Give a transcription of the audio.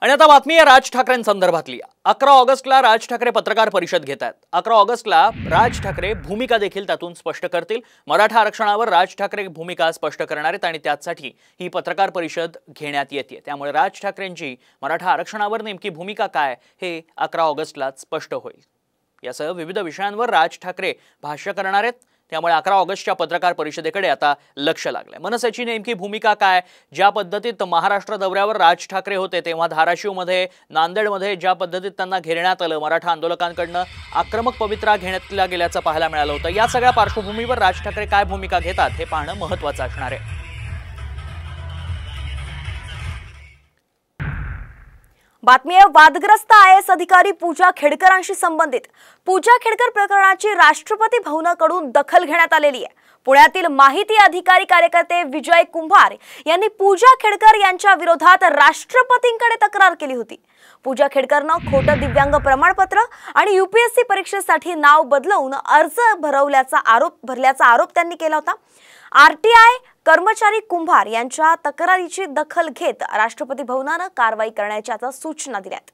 आणि आता बातमी आहे राज ठाकरेंसंदर्भातली। 11 ऑगस्टला राज ठाकरे पत्रकार परिषद घेत आहेत। 11 ऑगस्टला राज ठाकरे भूमिका देखील त्यातून स्पष्ट करतील। मराठा आरक्षणावर राज ठाकरे भूमिका स्पष्ट करणार आहेत आणि त्यासाठी ही पत्रकार परिषद घेण्यात येते। त्यामुळे राज ठाकरेंची मराठा आरक्षणावर नेमकी भूमिका काय हे 11 ऑगस्टला स्पष्ट होईल। यासह विविध विषयांवर राज ठाकरे भाष्य करणार आहेत। त्यामुळे 11 ऑगस्टच्या पत्रकार परिषदेकडे आता लक्ष लागलंय। मनसेची नेमकी भूमिका काय, ज्या पद्धतीत महाराष्ट्र दौऱ्यावर राज ठाकरे होते तेव्हा धाराशिवमध्ये नांदेडमध्ये ज्या पद्धतीत त्यांना घेरण्यात आलं, मराठा आंदोलकांकडून आक्रमक पवित्रा घेण्यात गेल्याचं पाहायला मिळालं होतं। या सगळ्या पार्श्वभूमीवर राज ठाकरे काय भूमिका घेतात हे पाहणं महत्त्वाचं असणार आहे। बातमी आहे वादग्रस्त IAS अधिकारी पूजा खेडकरांशी संबंधित। पूजा खेडकर प्रकरणाची राष्ट्रपती भवनाकडून दखल घेण्यात आलेली आहे। पुण्यातील माहिती अधिकारी कार्यकर्ते विजय कुंभार यांनी पूजा खेडकर यांच्या विरोधात राष्ट्रपतींकडे तक्रार केली होती। पूजा खेडकरनं खोटं दिव्यांग प्रमाणपत्र आणि UPSC परीक्षेसाठी नाव बदलवून अर्ज भरल्याचा आरोप त्यांनी केला होता। RTI कर्मचारी कुंभार यांच्या तक्रारीची दखल घेत राष्ट्रपती भवनाने कारवाई करण्याच्या सूचना दिल्यात।